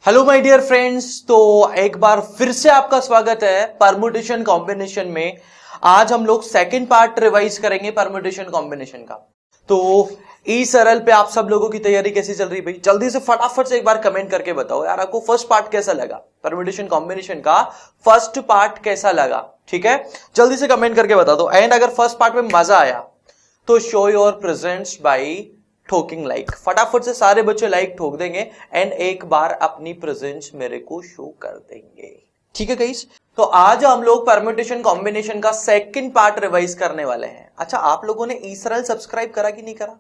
Hello my dear friends. तो एक बार फिर से आपका स्वागत है परम्यूटेशन कॉम्बिनेशन में। आज हम लोग सेकंड पार्ट रिवाइज करेंगे परम्यूटेशन कॉम्बिनेशन का। तो ई सरल पे आप सब लोगों की तैयारी कैसी चल रही भाई? जल्दी से फटाफट से एक बार कमेंट करके बताओ यार, आपको फर्स्ट पार्ट कैसा लगा? परम्यूटेशन कॉम्बिनेशन का फर्स्ट पार्ट कैसा लगा? ठीक है, जल्दी से कमेंट करके बता दो। एंड अगर फर्स्ट पार्ट में मजा आया तो शो योर प्रेजेंट्स बाई ठोकिंग लाइक। फटाफट से सारे बच्चे लाइक ठोक देंगे एंड एक बार अपनी प्रेजेंस मेरे को शो कर देंगे। ठीक है गाइस, तो आज हम लोग परम्यूटेशन कॉम्बिनेशन का सेकंड पार्ट रिवाइज करने वाले हैं। अच्छा, आप लोगों ने ई सरल सब्सक्राइब करा कि नहीं करा?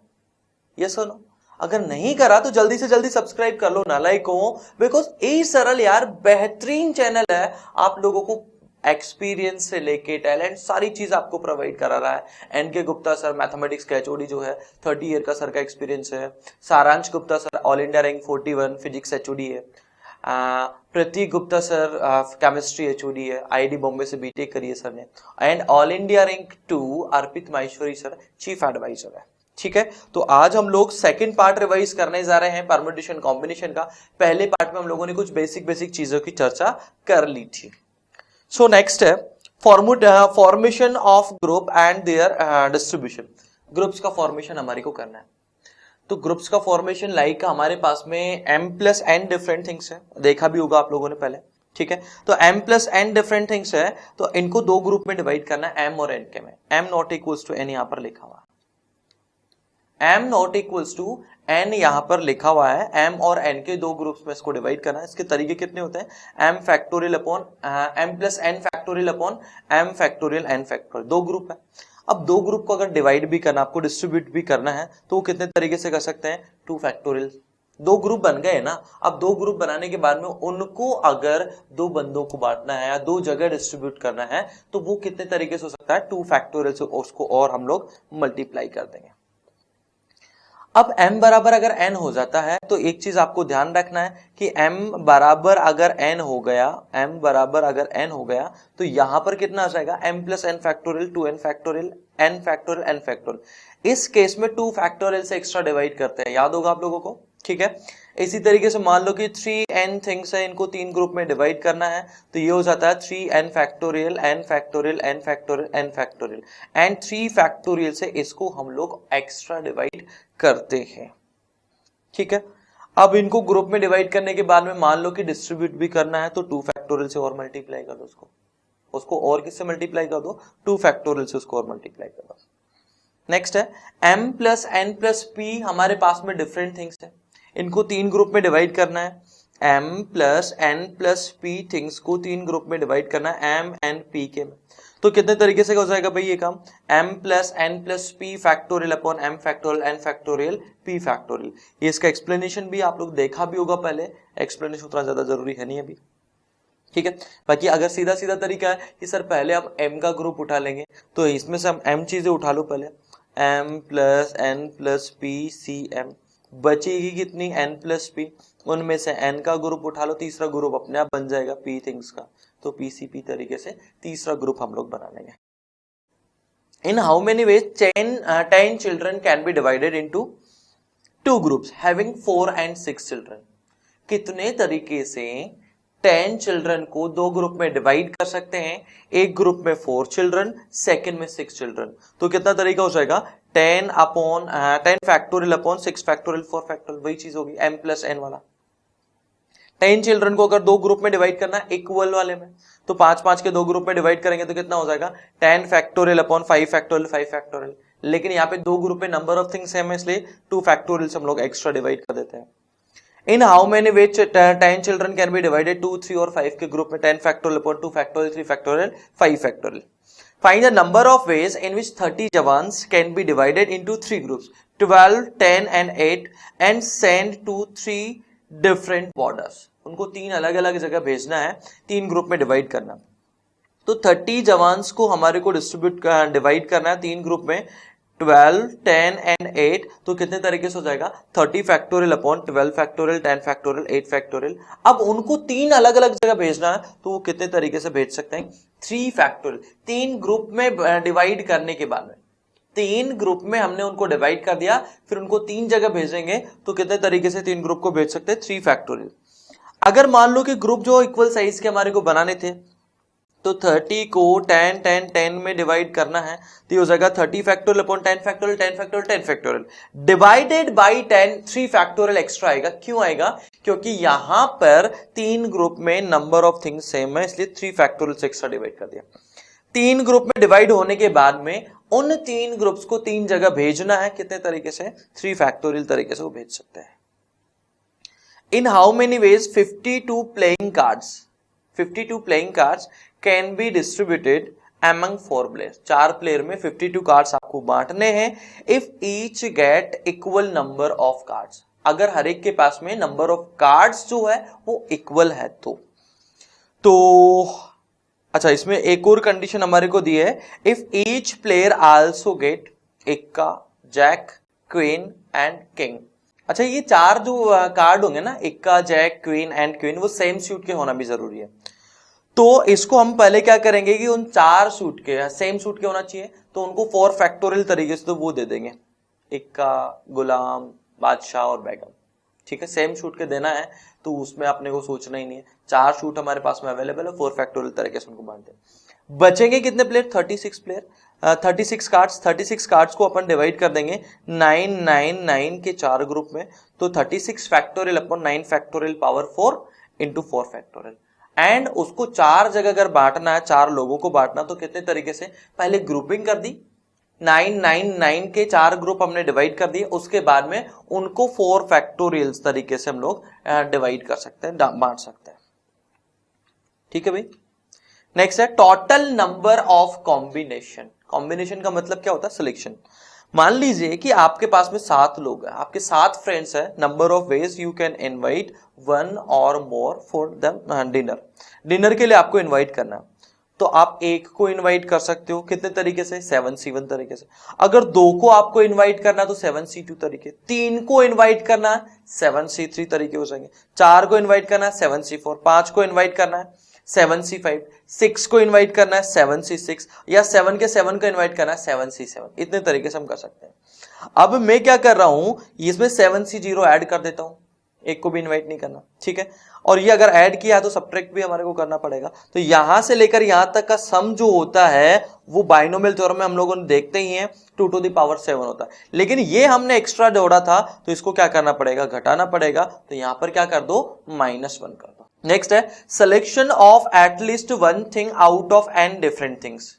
यस और नो? अगर नहीं करा तो जल्दी से जल्दी सब्सक्राइब कर लो ना, लाइक हो, बिकॉज ई सरल यार बेहतरीन चैनल है। आप लोगों को एक्सपीरियंस से लेके टैलेंट सारी चीज आपको प्रोवाइड करा रहा है। एनके गुप्ता सर मैथमेटिक्स के एचओडी जो है, 30 ईयर का सर का एक्सपीरियंस है। Saransh Gupta sir all India rank 41 physics HOD है। Prateek Gupta sir chemistry HOD है, आईआईटी बॉम्बे से बीटेक करी है सर ने। And all India rank 2 Arpit Maheshwari sir chief advisor है। ठीक है, तो आज हम लोग सेकंड पार्ट रिवाइज करने जा रहे हैं परम्यूटेशन कॉम्बिनेशन का। पहले पार्ट में हम लोगों ने कुछ बेसिक चीजों की चर्चा कर ली थी। सो नेक्स्ट है formation of group and there distribution. Groups का फॉर्मेशन हमारे को करना है। तो ग्रुप्स का फॉर्मेशन लाइक हमारे पास में m plus n different things है, देखा भी होगा आप लोगों ने पहले। ठीक है, तो m plus n different things है, तो इनको दो ग्रुप में डिवाइड करना है, m और n के में। m not equals to n यहां पर लिखा हुआ है, m not equals to n यहां पर लिखा हुआ है। m और n के दो ग्रुप्स में इसको डिवाइड करना है। इसके तरीके कितने होते हैं? m factorial upon m plus n factorial upon m factorial n factorial. दो ग्रुप है। अब दो ग्रुप को अगर डिवाइड भी करना, आपको डिस्ट्रीब्यूट भी करना है, तो वो कितने तरीके से कर सकते हैं? 2 फैक्टोरियल। दो ग्रुप बन गए ना। अब दो ग्रुप बनाने के बाद में उनको अगर दो बंदों को बांटना है या दो जगह डिस्ट्रीब्यूट करना है, तो वो कितने तरीके से हो सकता है? 2 फैक्टोरियल से उसको और हम लोग मल्टीप्लाई कर देंगे। अब m बराबर अगर n हो जाता है तो एक चीज आपको ध्यान रखना है कि m बराबर अगर n हो गया, m बराबर अगर n हो गया तो यहां पर कितना आ जाएगा? m plus n factorial 2n factorial n factorial n factorial. इस केस में 2 फैक्टोरियल से एक्स्ट्रा डिवाइड करते हैं, याद होगा आप लोगों को। ठीक है, इसी तरीके से मान लो कि 3n थिंग्स है, इनको 3 ग्रुप में डिवाइड करना है, तो ये हो जाता है 3n factorial n factorial n factorial n factorial. And 3 factorial से इसको हम लोग एक्स्ट्रा डिवाइड करते हैं। ठीक है, अब इनको ग्रुप में डिवाइड करने के बाद में मान लो कि डिस्ट्रीब्यूट भी करना है, तो 2 फैक्टोरियल से और मल्टीप्लाई कर दो उसको और किससे मल्टीप्लाई कर दो? 2 फैक्टोरियल से उसको और मल्टीप्लाई कर दो। नेक्स्ट है m plus n plus p। हमारे पास में डिफरेंट थिंग्स है, इनको 3 ग्रुप में डिवाइड करना है। m plus n plus p things को 3 ग्रुप में डिवाइड करना है m n p के में। तो कितने तरीके से हो जाएगा भाई ये काम? m plus n plus p factorial upon m factorial n factorial p factorial. ये इसका एक्सप्लेनेशन भी आप लोग देखा भी होगा पहले, एक्सप्लेनेशन उतना ज्यादा जरूरी है नहीं अभी। ठीक है, बाकी अगर सीधा सीधा तरीका है कि सर पहले हम m का ग्रुप उठा लेंगे, तो इसमें से हम m चीजें उठा लो पहले, m plus n plus p c m। बचेगी कितनी? n plus p। उनमें से n का ग्रुप उठा लो, तीसरा ग्रुप अपने आप बन जाएगा p थिंग्स का, तो pcp तरीके से तीसरा ग्रुप हम लोग बना लेंगे। इन how many ways 10 children can be divided into 2 groups having 4 and 6 children. कितने तरीके से 10 चिल्ड्रन को दो ग्रुप में डिवाइड कर सकते हैं? एक ग्रुप में 4 चिल्ड्रन, सेकंड में 6 चिल्ड्रन। तो कितना तरीका हो जाएगा? 10 फैक्टोरियल अपॉन 6 फैक्टोरियल 4 फैक्टोरियल। वही चीज होगी m प्लस n वाला। 10 चिल्ड्रन को अगर दो ग्रुप में डिवाइड करना है इक्वल वाले में, तो 5 के दो ग्रुप में डिवाइड करेंगे तो कितना हो जाएगा? 10 फैक्टोरियल अपॉन 5 फैक्टोरियल 5 फैक्टोरियल। लेकिन यहाँ पे दो ग्रुप में नंबर ऑफ थिंग्स है, इसलिए 2 फैक्टोरियल से हम लोग एक्स्ट्रा डिवाइड कर देते हैं। In how many ways 10 children can be divided? 2, 3 और 5 के ग्रुप में 10 factorial upon 2 factorial 3 factorial 5 factorial. Find the number of ways in which 30 jawans can be divided into 3 groups 12, 10 and 8 and send to 3 different borders. उनको 3 अलग अलग जगह भेजना है, 3 group में डिवाइड करना। तो 30 जवान्स को हमारे को डिवाइड करना है 3 ग्रुप में, 12, 10 and 8। तो कितने तरीके से हो जाएगा? 30 factorial upon 12 factorial 10 factorial 8 factorial. अब उनको 3 अलग अलग जगह भेजना है, तो वो कितने तरीके से भेज सकते हैं? 3 फैक्टोरियल। 3 ग्रुप में डिवाइड करने के बाद में 3 ग्रुप में हमने उनको डिवाइड कर दिया, फिर उनको 3 जगह भेजेंगे, तो कितने तरीके से 3 ग्रुप को भेज सकते हैं? 3 फैक्टोरियल। अगर मान लो कि ग्रुप जो इक्वल साइज के हमारे को बनाने थे, तो 30 को 10 10 10 में डिवाइड करना है, तो ये हो जाएगा 30 factorial upon 10 factorial 10 factorial 10 factorial divided by 10, 3 factorial extra आएगा। क्यों आएगा? क्योंकि यहां पर 3 ग्रुप में नंबर ऑफ थिंग्स सेम है, इसलिए 3 फैक्टोरियल से एक्स्ट्रा डिवाइड कर दिया। 3 ग्रुप में डिवाइड होने के बाद में उन 3 ग्रुप्स को 3 जगह भेजना है। कितने तरीके से? 3 फैक्टोरियल तरीके से वो भेज सकते हैं। In how many veg 52 playing cards, 52 playing cards can be distributed among 4 players. 4 player में 52 कार्ड्स आपको बांटने हैं। If each get equal number of cards, अगर हर एक के पास में नंबर ऑफ कार्ड्स जो है वो इक्वल है तो अच्छा, इसमें एक और कंडीशन हमारे को दी है, if each player also get इक्का, जैक, क्वीन एंड किंग। अच्छा, ये 4 जो कार्ड होंगे ना, इक्का, जैक, क्वीन एंड क्वीन, वो सेम सूट के होना भी जरूरी है। तो इसको हम पहले क्या करेंगे कि उन 4 सूट के सेम सूट के होना चाहिए, तो उनको 4 फैक्टोरियल तरीके से तो वो दे देंगे, इक्का, गुलाम, बादशाह और बेगम। ठीक है, सेम शूट के देना है तो उसमें अपने को सोचना ही नहीं है। 4 शूट हमारे पास में अवेलेबल है, 4 फैक्टोरियल तरीके से उनको बांट दें। बचेंगे कितने प्लेयर? 36 player, 36 cards. 36 कार्ड्स को अपन डिवाइड कर देंगे 9 9 9 के 4 ग्रुप में, तो 36 factorial upon 9 factorial power 4 into 4 factorial. And उसको 4 जगह अगर बांटना है, 4 लोगों को बांटना, तो कितने तरीके से? पहले ग्रुपिंग कर दी, 9 9 9 के 4 ग्रुप हमने डिवाइड कर दिए, उसके बाद में उनको 4 फैक्टोरियल्स तरीके से हम लोग डिवाइड कर सकते हैं, बांट सकते हैं। ठीक है भाई। नेक्स्ट है total number of combination. Combination का मतलब क्या होता है? सिलेक्शन। मान लीजिए कि आपके पास में 7 लोग हैं, आपके 7 फ्रेंड्स हैं। Number of ways you can invite 1 और more for the dinner. Dinner के लिए आपको इनवाइट करना है, तो आप 1 को इनवाइट कर सकते हो। कितने तरीके से? 7C1 तरीके से। अगर 2 को आपको इनवाइट करना है तो 7C2 तरीके, 3 को इनवाइट करना है 7C3 तरीके हो जाएंगे, 4 को इनवाइट करना है 7C4, 5 को इनवाइट करना है 7C5, 6 को इनवाइट करना है 7C6, या 7 के 7 को इनवाइट करना है 7C7। इतने तरीके से हम कर सकते हैं। अब मैं क्या कर रहा हूं, इसमें 7C0 ऐड कर देता हूं, 1 को भी इनवाइट नहीं करना। ठीक है, और ये अगर ऐड किया तो सब्ट्रैक्ट भी हमारे को करना पड़ेगा। तो यहां से लेकर यहां तक का सम जो होता है वो बाइनोमियल थ्योरम में हम लोगों ने देखते ही हैं 2 to the power 7 होता है। लेकिन ये हमने एक्स्ट्रा जोड़ा था तो इसको क्या करना पड़ेगा? घटाना पड़ेगा। तो यहां पर क्या कर दो? -1 कर दो। नेक्स्ट है selection of at least 1 thing out of n different things.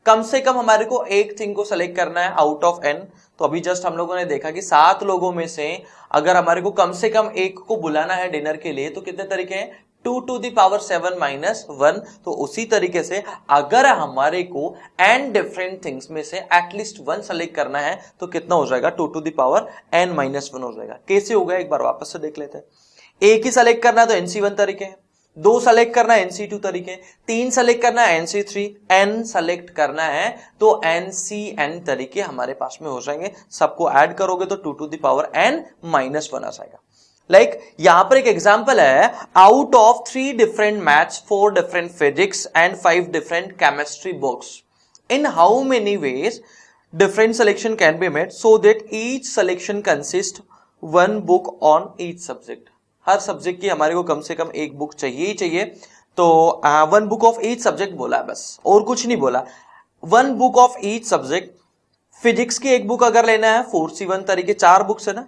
कम से कम हमारे को एक थिंग को सेलेक्ट करना है आउट ऑफ n। तो अभी जस्ट हम लोगों ने देखा कि 7 लोगों में से अगर हमारे को कम से कम एक को बुलाना है डिनर के लिए, तो कितने तरीके हैं? 2 to the power 7 -1। तो उसी तरीके से अगर हमारे को n डिफरेंट थिंग्स में से एटलीस्ट 1 सेलेक्ट करना है तो कितना हो जाएगा? 2 to the power n -1 हो जाएगा। कैसे होगा एक बार वापस से देख लेते हैं। एक ही सेलेक्ट करना है तो NC1 तरीके हैं, 2 सेलेक्ट करना है NC2 तरीके, 3 सेलेक्ट करना है NC3, n सेलेक्ट करना है तो NCN तरीके हमारे पास में हो जाएंगे। सबको ऐड करोगे तो 2 to the power n -1 आ जाएगा। लाइक यहां पर एक एग्जांपल है, out of 3 different maths, 4 different physics and 5 different chemistry books, in how many veg different selection can be made so that each selection consist 1 book on each subject. Her subject की हमारे को कम से कम एक book चाहिए ही चाहिए। तो 1 book of each subject बोला है बस, और कुछ नहीं बोला। 1 book of each subject. Physics की एक बुक अगर लेना है 4C1 तरीके, 4 बुक्स है ना।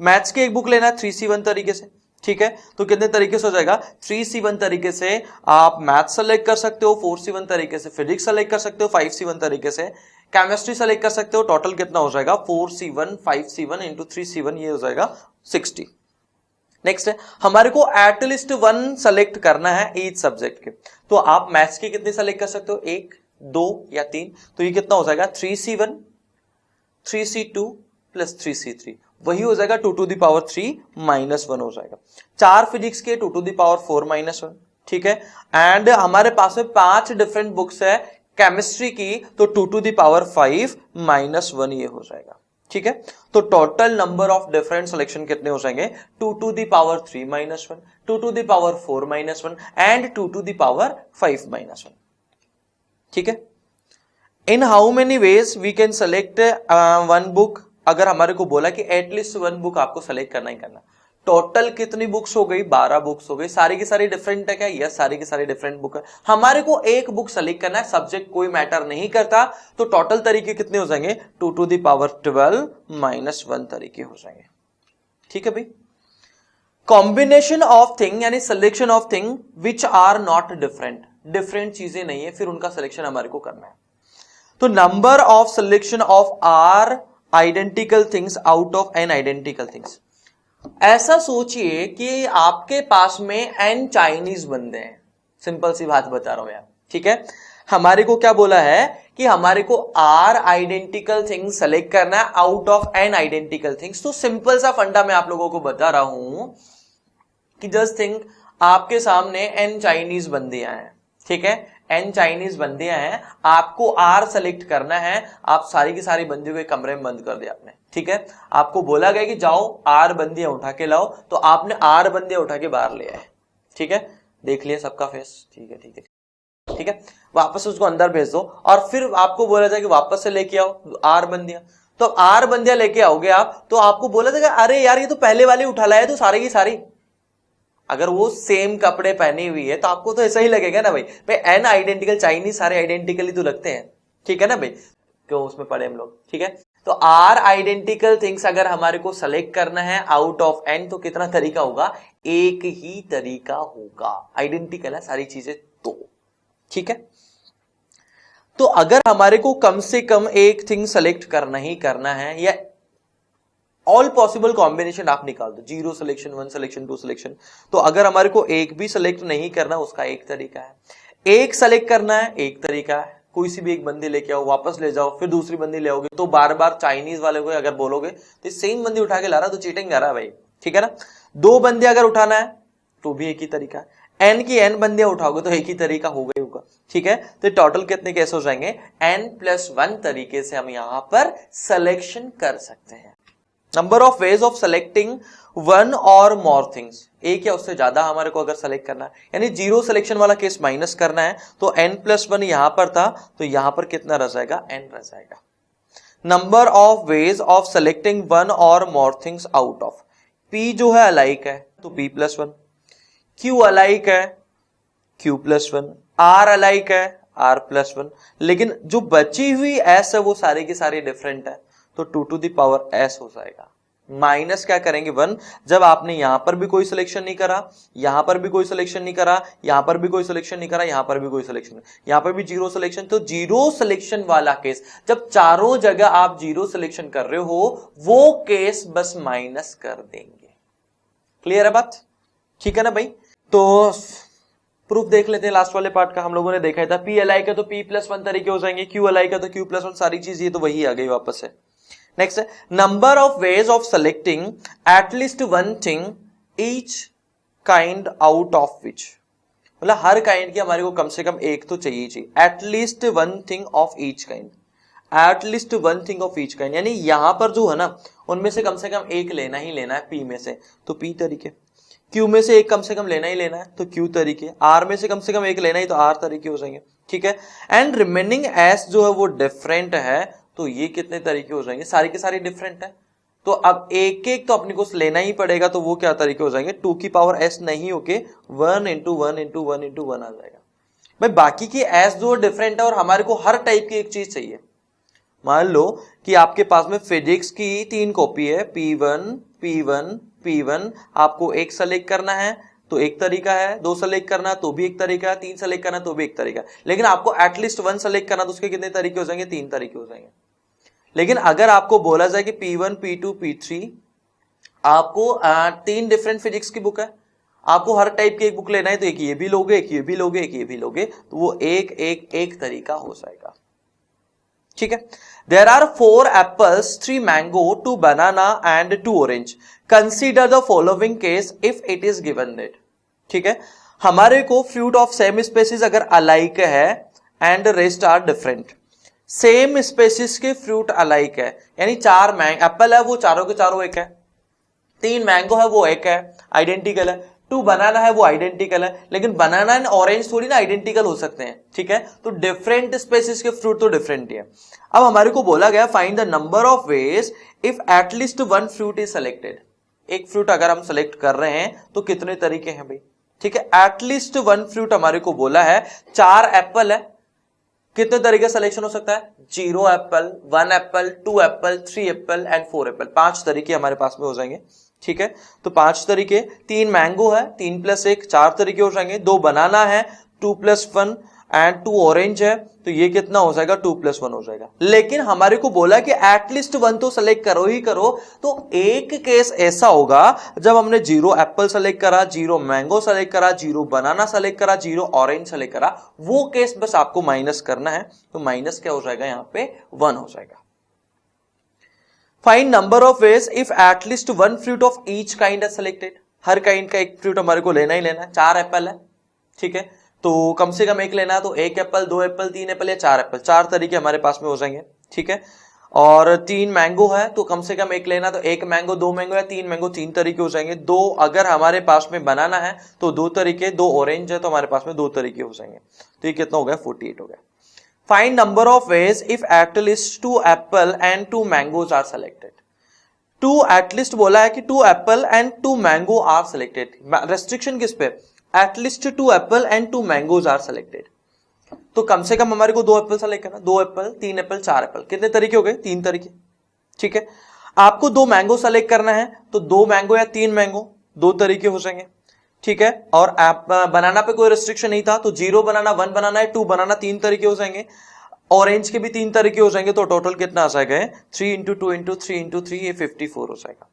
मैथ्स की एक बुक लेना है 3C1 तरीके से। ठीक है, तो कितने तरीके से हो जाएगा? 3C1 तरीके से आप मैथ्स सेलेक्ट कर सकते हो, 4C1 तरीके से फिजिक्स सेलेक्ट कर सकते हो, 5C1 तरीके से केमिस्ट्री सेलेक्ट कर सकते हो। टोटल कितना हो जाएगा? 4C1 5C1 इंटू 3C1, ये हो जाएगा 60। नेक्स्ट है हमारे को एटलीस्ट 1 सेलेक्ट करना है ईच सब्जेक्ट के। तो आप मैथ्स की कितनी सेलेक्ट कर सकते हो? 1, 2 या 3। तो ये कितना हो जाएगा? 3C1 3C2 प्लस 3C3, वही हो जाएगा 2 to the power 3 -1 हो जाएगा। 4 फिजिक्स के 2 to the power 4 -1। ठीक है, एंड हमारे पास में 5 डिफरेंट बुक्स है केमिस्ट्री की, तो 2 to the power 5 -1 ये हो जाएगा। ठीक है, तो total number of different selection कितने हो जाएंगे? 2 to the power 3 -1, 2 to the power 4 -1 and 2 to the power 5 -1। ठीक है, in how many ways we can select 1 book. अगर हमारे को बोला कि एटलीस्ट 1 बुक आपको सेलेक्ट करना ही करना, टोटल कितनी बुक्स हो गई? 12 बुक्स हो गई। सारी की सारी डिफरेंट है क्या? यस, सारी की सारी डिफरेंट बुक है। हमारे को एक बुक सेलेक्ट करना है, सब्जेक्ट कोई मैटर नहीं करता। तो टोटल तरीके कितने हो जाएंगे? 2 to the power 12 माइनस 1 तरीके हो जाएंगे। ठीक है भाई। कॉम्बिनेशन ऑफ थिंग यानी selection of thing which are not different, different चीजें नहीं है, फिर उनका सिलेक्शन हमारे को करना है। तो number of selection of r identical things out of n identical things. ऐसा सोचिए कि आपके पास में एन चाइनीज बंदे हैं, सिंपल सी बात बता रहा हूं यार, ठीक है। हमारे को क्या बोला है कि हमारे को आर आइडेंटिकल थिंग्स सेलेक्ट करना है out of n identical things. तो सिंपल सा फंडा मैं आप लोगों को बता रहा हूं कि जस्ट थिंक आपके सामने एन चाइनीज बंदियां हैं, ठीक है, एन चाइनीज बंदियां हैं, आपको आर सेलेक्ट करना है। आप सारी की सारी बंदियों को एक कमरे में बंद कर दिया आपने, ठीक है। आपको बोला गया कि जाओ आर बंदियां उठा के लाओ, तो आपने आर बंदियां उठा के बाहर ले आए, ठीक है। देख लिया सबका फेस, ठीक है, ठीक है, ठीक है। वापस उसको अंदर भेज दो और फिर आपको बोला जाए कि वापस से लेके आओ आर बंदियां। तो आर बंदियां लेके आओगे आप, तो आपको बोला जाएगा अरे यार ये तो पहले वाले उठा लाए तो सारी की सारी। अगर वो सेम कपड़े पहनी हुई है तो आपको तो ऐसा ही लगेगा ना भाई, भाई एन आइडेंटिकल चाइनीज सारे आइडेंटिकली तो लगते हैं, ठीक है ना भाई, क्यों उसमें पढ़े हम लोग, ठीक है। तो आर आइडेंटिकल थिंग्स अगर हमारे को सेलेक्ट करना है आउट ऑफ एन, तो कितना तरीका होगा? एक ही तरीका होगा, आइडेंटिकल है सारी चीजें तो, ठीक है। तो अगर हमारे को कम से कम एक थिंग सेलेक्ट करना ही करना है, या ऑल पॉसिबल कॉम्बिनेशन आप निकाल दो, 0 सिलेक्शन, 1 सिलेक्शन, 2 सिलेक्शन। तो अगर हमारे को एक भी सिलेक्ट नहीं करना, उसका एक तरीका है। एक सेलेक्ट करना है, एक तरीका है, कोई सी भी एक बंदी लेके आओ, वापस ले जाओ, फिर दूसरी बंदी ले आओगे। तो बार बार चाइनीज वाले को अगर बोलोगे तो सेम बंदी उठा के ला रहा, तो चीटिंग कर रहा है भाई, ठीक है ना। 2 बंदे अगर उठाना है तो भी एक ही तरीका है, एन की एन बंदियां उठाओगे तो एक ही तरीका होगा ही होगा, ठीक है। तो टोटल कितने केस हो जाएंगे? n+1 तरीके से हम यहां पर सिलेक्शन कर सकते हैं। Number of ways of selecting one और मोर थिंग्स, एक या उससे ज्यादा हमारे को अगर सेलेक्ट करना है, यानी 0 सिलेक्शन वाला केस माइनस करना है, तो n+1 यहां पर था, तो यहां पर कितना रह जाएगा? n रह जाएगा। Number of ways of selecting one और more things out of, p जो है अलाइक है तो p+1, q अलाइक है q+1, r अलाइक है r+1, लेकिन जो बची हुई s है वो सारे की सारी डिफरेंट है, तो 2 to the power s हो जाएगा। माइनस क्या करेंगे? 1। जब आपने यहां पर भी कोई सिलेक्शन नहीं करा, यहां पर भी कोई सिलेक्शन नहीं करा, यहां पर भी कोई सिलेक्शन नहीं करा, यहां पर भी कोई सिलेक्शन, यहां पर भी 0 सिलेक्शन, तो 0 सिलेक्शन वाला केस, जब चारों जगह आप 0 सिलेक्शन कर रहे हो, वो केस बस माइनस कर देंगे। क्लियर है बात? ठीक है ना भाई। तो प्रूफ देख लेते हैं लास्ट वाले पार्ट का। हम लोगों ने देखा था p अलाइक है तो p+1 तरीके हो जाएंगे, q अलाइक है तो q+1, सारी चीज ये तो वही आ गई वापस से। नेक्स्ट है number of ways of selecting at least one thing each kind out of which, मतलब हर काइंड की हमारे को कम से कम एक तो चाहिए, at least one thing of each kind, at least one thing of each kind, यानी यहां पर जो है ना उनमें से कम एक लेना ही लेना है, p में से तो p तरीके, q में से एक कम से कम लेना ही लेना है तो q तरीके, r में से कम एक लेना ही तो r तरीके हो जाएंगे, ठीक है। एंड रिमेनिंग s जो है वो डिफरेंट है, तो ये कितने तरीके हो जाएंगे? सारी के सारी डिफरेंट है, तो अब एक एक तो अपने को लेना ही पड़ेगा, तो वो क्या तरीके हो जाएंगे? 2 की पावर s नहीं होके 1 × 1 × 1 × 1 आ जाएगा भाई। बाकी की s जो डिफरेंट है और हमारे को हर टाइप की एक चीज चाहिए। मान लो कि आपके पास में फिजिक्स की 3 कॉपी है, P1 P1 P1, आपको एक सेलेक्ट करना है तो एक तरीका है, 2 सेलेक्ट करना तो भी एक तरीका है, 3 सेलेक्ट करना तो भी एक तरीका है, लेकिन आपको एटलीस्ट 1 सेलेक्ट करना तो उसके कितने तरीके हो जाएंगे? 3 तरीके हो जाएंगे। लेकिन अगर आपको बोला जाए कि P1 P2 P3, आपको 3 डिफरेंट फिजिक्स की बुक है, आपको हर टाइप की एक बुक लेना है, तो एक ये भी लोगे, एक ये भी लोगे, एक ये भी लोगे, तो वो एक तरीका हो जाएगा, ठीक है। There are 4 apples, 3 mango, 2 banana and 2 orange. Consider the following case if it is given that. ठीक है, हमारे को फ्रूट ऑफ सेम स्पेसिस अगर अलाइक है and rest are different, same species के फ्रूट अलाइक है, यानी 4 एप्पल है वो चारों के चारों एक है, 3 मैंगो है वो एक है, आइडेंटिकल है, 2 बनाना है वो आइडेंटिकल है, लेकिन बनाना एंड ऑरेंज थोड़ी ना आइडेंटिकल हो सकते हैं, ठीक है। तो डिफरेंट स्पेसिस के फ्रूट तो डिफरेंट ही है। अब हमारे को बोला गया find the number of ways if at least one fruit is selected, एक फ्रूट अगर हम सेलेक्ट कर रहे हैं तो कितने तरीके हैं भाई, ठीक है। एटलीस्ट वन फ्रूट हमारे को बोला है, 4 एप्पल है, कितने तरीके सिलेक्शन हो सकता है, 0 Apple, 1 Apple, 2 Apple, 3 Apple and 4 Apple, 5 तरीके हमारे पास में हो जाएंगे, ठीक है। तो 5 तरीके, 3 मैंगो है, 3 + 1 4 तरीके हो जाएंगे, 2 बनाना है, 2 + 1 एंड 2 ऑरेंज है, तो ये कितना हो जाएगा, 2 + 1 हो जाएगा। लेकिन हमारे को बोला कि एटलीस्ट 1 तो सेलेक्ट करो ही करो, तो एक केस ऐसा होगा जब हमने 0 एप्पल सेलेक्ट करा, 0 मैंगो सेलेक्ट करा, 0 बनाना सेलेक्ट करा, 0 ऑरेंज सेलेक्ट करा, वो केस बस आपको माइनस करना है, तो माइनस क्या हो जाएगा, यहां पे 1 हो जाएगा। Find number of ways if at least 1 fruit of each kind है सेलेक्टेड। हर काइंड का एक फ्रूट हमारे को लेना ही लेना है। 4 एप्पल है, ठीक है, तो कम से कम एक लेना है, तो 1 एप्पल, 2 एप्पल, 3 एप्पल या 4 एप्पल, 4 तरीके हमारे पास में हो जाएंगे, ठीक है। और 3 मैंगो है, तो कम से कम एक लेना, तो 1 मैंगो, 2 मैंगो या 3 मैंगो, 3 तरीके हो जाएंगे। 2 अगर हमारे पास में बनाना है तो 2 तरीके, 2 ऑरेंज है तो हमारे पास में 2 तरीके हो जाएंगे। तो ये कितना हो गया, 48 हो गया। Find number of ways if at least 2 apple and 2 mangoes are selected. 2 at least बोला है कि 2 apple and 2 mango are selected. Restriction किस पे, at least 2 apple and 2 mangoes are selected. तो कम से कम हमारे को 2 एप्पल सेलेक्ट करना, 2 एप्पल, 3 एप्पल, 4 एप्पल, कितने तरीके हो गए, 3 तरीके, ठीक है। आपको 2 मैंगो सेलेक्ट करना है, तो 2 मैंगो या 3 मैंगो, 2 तरीके हो जाएंगे, ठीक है। और बनाना पे कोई रेस्ट्रिक्शन नहीं था, तो 0 बनाना, 1 बनाना है, 2 बनाना, 3 तरीके हो जाएंगे। ऑरेंज के भी 3 तरीके हो जाएंगे, तो टोटल कितना आ जाएगा, 3 × 2 × 3 × 3, ये 54 हो जाएगा।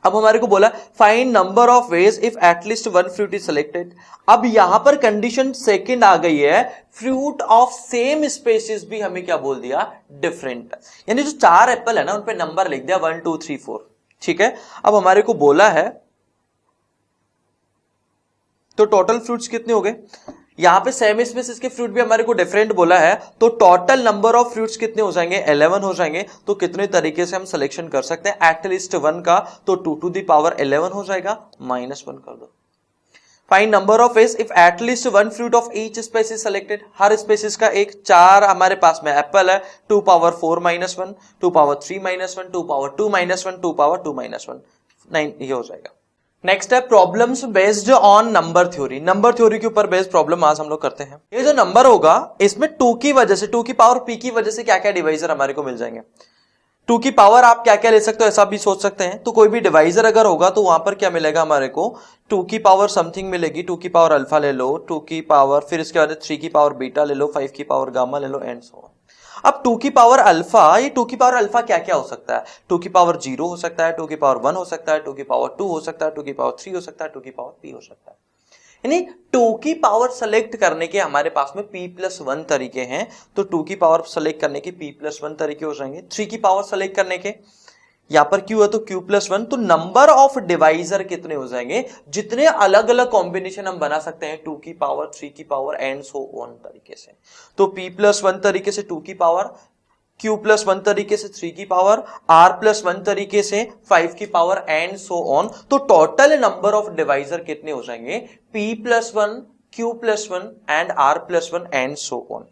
अब हमारे को बोला find number of ways if at least 1 fruit is selected. अब यहां पर कंडीशन सेकंड आ गई है, फ्रूट ऑफ सेम स्पेसिस भी हमें क्या बोल दिया, डिफरेंट। यानी जो 4 एप्पल है ना, उन पे नंबर लिख दिया 1 2 3 4, ठीक है। अब हमारे को बोला है, तो टोटल फ्रूट्स कितने हो गए, यहां पे सेम स्पेसिस के फ्रूट भी हमारे को डिफरेंट बोला है, तो टोटल नंबर ऑफ फ्रूट्स कितने हो जाएंगे, 11 हो जाएंगे। तो कितने तरीके से हम सिलेक्शन कर सकते हैं, एटलीस्ट 1 का, तो 2 × 11 हो जाएगा, -1 कर दो। Find number of ways if at least 1 fruit of each species selected. हर स्पेसिस का एक, 4 हमारे पास में एप्पल है, 2 × 4 -1, 2 × 3 -1, 2 × 2 -1, 2 × 2 -1, 9, ये हो जाएगा। नेक्स्ट है problems based on number theory. Number theory के ऊपर बेस्ड प्रॉब्लम आज हम लोग करते हैं। ये जो नंबर होगा, इसमें 2 की वजह से, 2 की पावर p की वजह से क्या क्या डिवाइजर हमारे को मिल जाएंगे। 2 की पावर आप क्या क्या ले सकते हो, ऐसा भी सोच सकते हैं। तो कोई भी डिवाइजर अगर होगा तो वहां पर क्या मिलेगा हमारे को, 2 की पावर समथिंग मिलेगी, 2 की पावर अल्फा ले लो, 2 की पावर, फिर इसके बाद 3 की पावर बीटा ले लो, 5 की पावर गामा ले लो, एंड सो ऑन। अब 2 की पावर अल्फा, ये 2 की पावर अल्फा क्या क्या हो सकता है, 2 की पावर 0 हो सकता है, 2 की पावर 1 हो सकता है, 2 की पावर 2 हो सकता है, 2 की पावर 3 हो सकता है, 2 की पावर p हो सकता है। यानी 2 की पावर सेलेक्ट करने के हमारे पास में p + 1 तरीके हैं, तो 2 की पावर सेलेक्ट करने के p + 1 तरीके हो जाएंगे। 3 की पावर सेलेक्ट करने के, यहां पर q है तो q + 1, तो नंबर ऑफ डिवाइजर कितने हो जाएंगे, जितने अलग अलग कॉम्बिनेशन हम बना सकते हैं 2 की पावर, 3 की पावर एंड सो ऑन तरीके से। तो p + 1 तरीके से 2 की पावर, q + 1 तरीके से 3 की पावर, r + 1 तरीके से 5 की पावर एंड सो ऑन। तो टोटल नंबर ऑफ डिवाइजर कितने हो जाएंगे, p + 1, q + 1 and r + 1 and so on.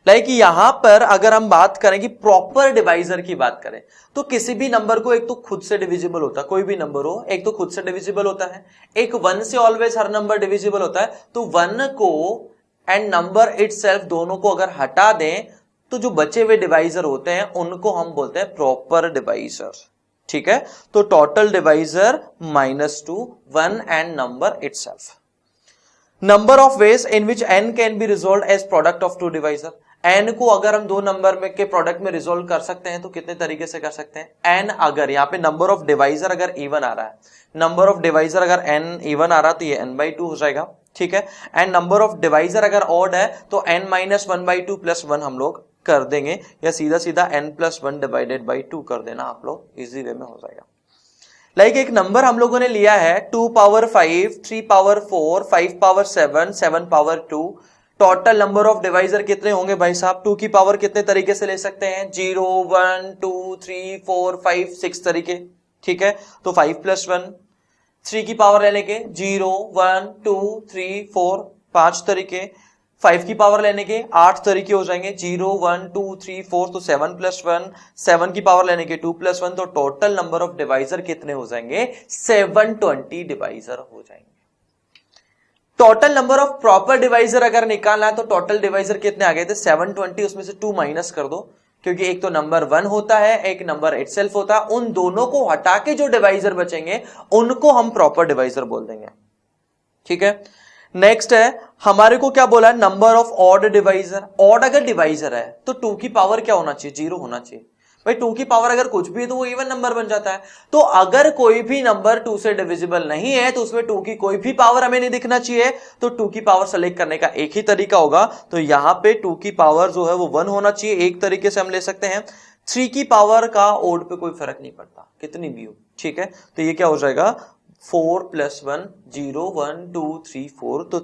Like यहां पर अगर हम बात करें कि प्रॉपर डिवाइजर की बात करें, तो किसी भी नंबर को एक तो खुद से डिविजिबल होता है, कोई भी नंबर हो एक तो खुद से डिविजिबल होता है, एक 1 से ऑलवेज हर नंबर डिविजिबल होता है। तो 1 को एंड नंबर इटसेल्फ दोनों को अगर हटा दें, तो जो बचे हुए डिवाइजर होते हैं उनको हम बोलते हैं प्रॉपर डिवाइजर, ठीक है। तो total divisor -2, 1 and number itself. Number of ways in which n can be resolve as product of 2 divisor. n को अगर हम 2 नंबर में के प्रोडक्ट में रिजोल्व कर सकते हैं तो कितने तरीके से कर सकते हैं, n अगर यहाँ पे नंबर ऑफ डिवाइजर अगर इवन आ रहा है, नंबर ऑफ डिवाइजर अगर n इवन आ रहा तो ये n/2 हो जाएगा, ठीक है। एंड नंबर ऑफ डिवाइजर अगर ऑड है तो n - 1/2 + 1 हम लोग कर देंगे, या सीधा सीधा n + 1 / 2 कर देना, आप लोग इजी वे में हो जाएगा। लाइक एक नंबर हम लोगों ने लिया है 2 power 5, 3 power 4, 5 power 7, 7 power 2। Total number of divisor कितने होंगे भाई साहब, 2 की पावर कितने तरीके से ले सकते हैं, 0, 1, 2, 3, 4, 5, 6 तरीके, ठीक है। तो 5 + 1, 3 की पावर लेने के 0, 1, 2, 3, 4, 5 तरीके, 5 की पावर लेने के 8 तरीके हो जाएंगे, 0 1 2 3 4, तो 7 + 1, 7 की पावर लेने के 2 + 1, तो टोटल नंबर ऑफ डिवाइजर कितने हो जाएंगे, 720 डिवाइजर हो जाएंगे। Total number of proper divisor अगर निकालना है तो टोटल डिवाइजर कितने आ गए थे, 720, उसमें से 2 माइनस कर दो, क्योंकि एक तो नंबर 1 होता है, एक नंबर इटसेल्फ होता है, उन दोनों को हटा के जो डिवाइजर बचेंगे उनको हम प्रॉपर डिवाइजर बोल देंगे। ठीक है, नेक्स्ट है हमारे को क्या बोला है, number of odd divisor. Odd अगर डिवाइजर है तो 2 की पावर क्या होना चाहिए, 0 होना चाहिए। भाई 2 की पावर अगर कुछ भी है तो वो इवन नंबर बन जाता है। तो अगर कोई भी नंबर 2 से डिविजिबल नहीं है तो उसमें 2 की कोई भी पावर हमें नहीं दिखना चाहिए, तो 2 की पावर सेलेक्ट करने का एक ही तरीका होगा, तो यहां पे 2 की पावर जो है वो 1 होना चाहिए, एक तरीके से हम ले सकते हैं। 3 की पावर का ओड पे कोई फर्क नहीं पड़ता, कितनी भी हो। ठीक है, तो ये क्या हो जाएगा, 4 + 1 0 1 2 3 4, तो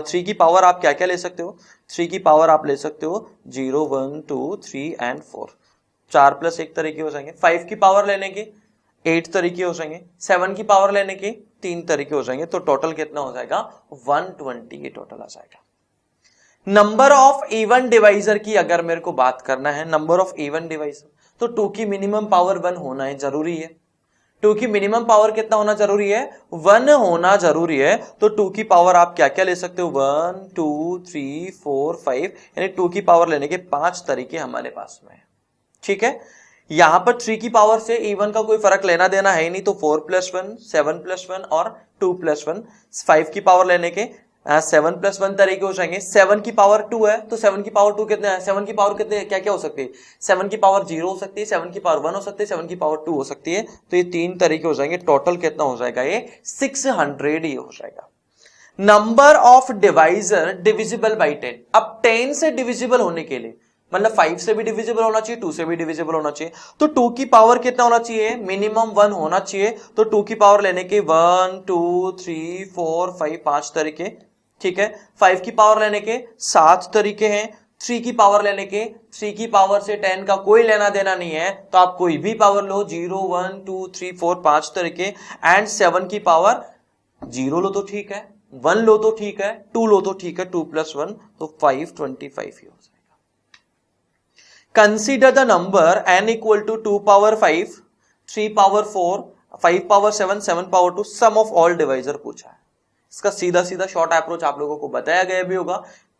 3 की पावर आप क्या क्या ले सकते हो, 3 की पावर आप ले सकते हो 0 1 2 3 एंड 4, 4 + 1 तरीके हो जाएंगे। 5 की पावर लेने के 8 तरीके हो जाएंगे, 7 की पावर लेने के 3 तरीके हो जाएंगे, तो टोटल कितना हो जाएगा, 120 ये टोटल आ जाएगा। नंबर ऑफ इवन डिवाइजर की अगर मेरे को बात करना है, नंबर ऑफ इवन डिवाइजर, तो 2 की मिनिमम पावर 1 होना है जरूरी है। 2 की मिनिमम पावर कितना होना जरूरी है, 1 होना जरूरी है। तो 2 की पावर आप क्या क्या ले सकते हो, 1 2 3 4 5, यानी 2 की पावर लेने के 5 तरीके हमारे पास में है। ठीक है, यहां पर 3 की पावर से इवन का कोई फर्क लेना देना है नहीं, तो 4 + 1 7 + 1 और 2 + 1। 5 की पावर लेने के 7 + 1 तरीके हो जाएंगे। 7 की पावर 2 है तो 7 की पावर 2 कितने है, 7 की पावर कितने क्या क्या हो सकती है, 7 की पावर 0 हो सकती है, 7 की पावर 1 हो सकती है, 7 की पावर 2 हो सकती है, तो ये 3 तरीके हो जाएंगे। टोटल कितना हो जाएगा, ये 600 ही हो जाएगा। Number of divisor divisible by 10। अब 10 से डिविजिबल होने के लिए, मतलब 5 से भी डिविजिबल होना चाहिए, 2 से भी डिविजिबल होना चाहिए, तो 2 की पावर कितना होना चाहिए, मिनिमम 1 होना चाहिए। तो 2 की पावर लेने के 1 2 3 4 5 5 तरीके। ठीक है, 5 की पावर लेने के 7 तरीके हैं। 3 की पावर लेने के, 3 की पावर से 10 का कोई लेना देना नहीं है, तो आप कोई भी पावर लो, 0 1 2 3 4 5 तरीके। एंड 7 की पावर 0 लो तो ठीक है, 1 लो तो ठीक है, 2 लो तो ठीक है, 2 + 1 तो 525 ही हो जाएगा। Consider the number n = 2 power 5 3 power 4 5 power 7 7 power 2 sum of all divisor पूछा है। इसका सीधा सीधा शॉर्ट अप्रोच आप लोगों को बताया गया भी होगा,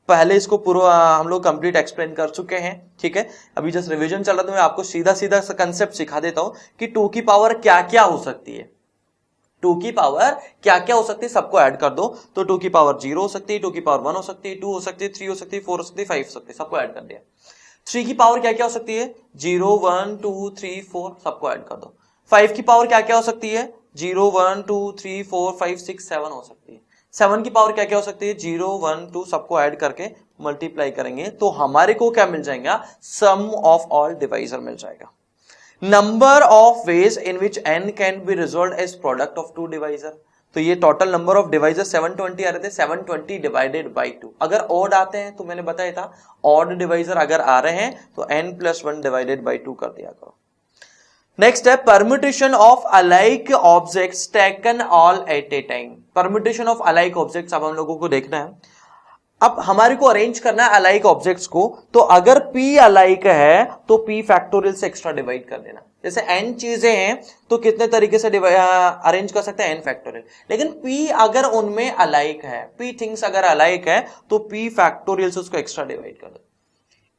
पहले इसको पूरा हम लोग कंप्लीट एक्सप्लेन कर चुके हैं। ठीक है, अभी जस्ट रिवीजन चल रहा था, मैं आपको सीधा सीधा कंसेप्ट सिखा देता हूं कि 2 की पावर क्या क्या हो सकती है। 2 की पावर क्या क्या हो सकती है सबको ऐड कर दो, तो 2 की पावर 0 हो सकती है, 2 की पावर 1 हो सकती है, 2 हो सकती है, 3 हो सकती है, 4 हो सकती है, 5 हो सकती है, सबको ऐड कर दिया। 3 की पावर क्या क्या हो सकती है, 0 1 2 3 4, सबको ऐड कर दो। 5 की पावर क्या क्या हो सकती है, 0 1 2 3 4 5 6 7 हो सकती है। 7 की पावर क्या क्या हो सकती है, 0 1 2, सबको ऐड करके मल्टीप्लाई करेंगे तो हमारे को क्या मिल जाएगा, सम ऑफ ऑल डिवाइजर मिल जाएगा। Number of ways in which n can be resolve as product of 2 divisor, तो ये टोटल नंबर ऑफ डिवाइजर 720 आ रहे थे, 720 डिवाइडेड बाई 2। अगर ऑड आते हैं तो मैंने बताया था, ऑड डिवाइजर अगर आ रहे हैं तो n + 1 डिवाइडेड बाई 2 कर दिया करो। नेक्स्ट है permutation of alike objects taken all at a time. Permutation of alike objects अब हम लोगों को देखना है। अब हमारे को अरेंज करना है अलाइक ऑब्जेक्ट्स को, तो अगर p अलाइक है तो p फैक्टोरियल से एक्स्ट्रा डिवाइड कर देना। जैसे n चीजें हैं तो कितने तरीके से अरेंज कर सकते हैं, n फैक्टोरियल। लेकिन p अगर उनमें अलाइक है, p थिंग्स अगर अलाइक है तो p फैक्टोरियल से उसको एक्स्ट्रा डिवाइड कर दो।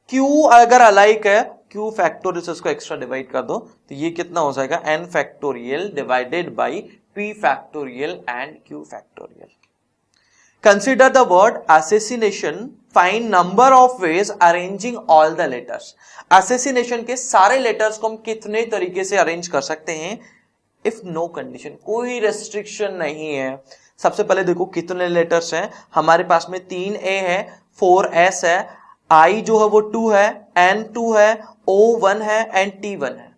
q अगर अलाइक है, q फैक्टोरियल से उसको एक्स्ट्रा डिवाइड कर दो, तो ये कितना हो जाएगा, n factorial divided by p factorial and q factorial. Consider the word assassination. Find number of ways arranging all the letters. Assassination के सारे letters को हम कितने तरीके से अरेंज कर सकते हैं, if no condition, कोई restriction नहीं है। सबसे पहले देखो कितने letters हैं हमारे पास में, 3A है, 4S है, I जो है वो 2 है, N 2 है, O 1 है एंड T 1 है।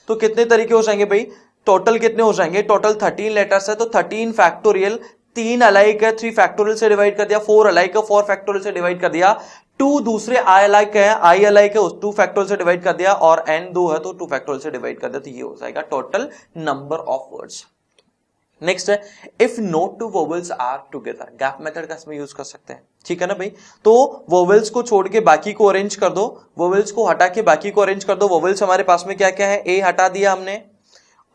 तो कितने तरीके हो जाएंगे भाई, टोटल कितने हो जाएंगे, टोटल 13 लेटर्स है, तो 13 फैक्टोरियल, 3 अलाइक है 3 फैक्टोरियल से डिवाइड कर दिया, 4 अलाइक है 4 फैक्टोरियल से डिवाइड कर दिया, 2 दूसरे आई अलाइक है, आई अलाइक है 2 फैक्टोरियल से डिवाइड कर दिया, और n 2 है तो 2 फैक्टोरियल से डिवाइड कर दिया, तो ये हो जाएगा total number of words. Next है if no two vowels are together, gap method का इसमें यूज कर सकते हैं, ठीक है ना भाई। तो वोवेल्स को छोड़ के बाकी को अरेंज कर दो, वोवेल्स को हटा के बाकी को अरेंज कर दो। वोवेल्स हमारे पास में क्या क्या है, ए हटा दिया हमने,